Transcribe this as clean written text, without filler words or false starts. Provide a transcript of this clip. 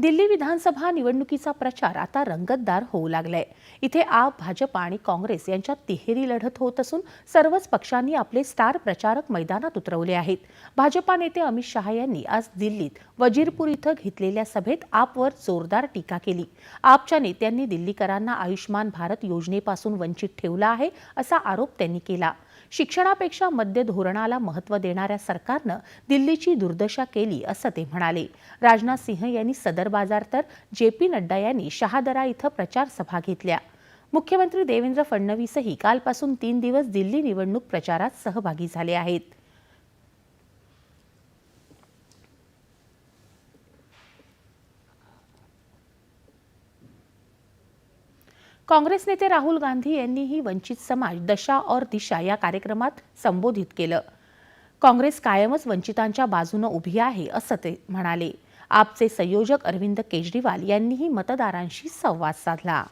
दिल्ली विधानसभा निवडणुकीचा प्रचार आता रंगतदार होऊ लागलाय। इथे आप, भाजप आणि काँग्रेस यांच्यात तिहेरी लढत होत असून सर्वच पक्षांनी आपले स्टार प्रचारक मैदानात उतरवले आहेत। भाजपा नेते अमित शहा यांनी आज दिल्लीत वजीरपूर इथं घेतलेल्या सभेत आपवर जोरदार टीका केली। आपच्या नेत्यांनी दिल्लीकरांना आयुष्मान भारत योजनेपासून वंचित ठेवलं आहे असा आरोप त्यांनी केला। शिक्षणापेक्षा मद्य धोरणाला महत्त्व देणाऱ्या सरकारनं दिल्लीची दुर्दशा केली असं ते म्हणाले। राजनाथ सिंह यांनी सदर बाजार तर जे.पी. नड्डा यांनी शहादरा इथं प्रचार सभा घेतल्या। मुख्यमंत्री देवेंद्र फडणवीसही कालपासून 3 दिवस दिल्ली निवडणूक प्रचारात सहभागी झाले आहेत। काँग्रेस नेते राहुल गांधी यांनीही वंचित समाज दशा और दिशा या कार्यक्रमात संबोधित केलं। काँग्रेस कायमच वंचितांच्या बाजूने उभी आहे असं ते म्हणाले। आपचे संयोजक अरविंद केजरीवाल यांनीही मतदारांशी संवाद साधला।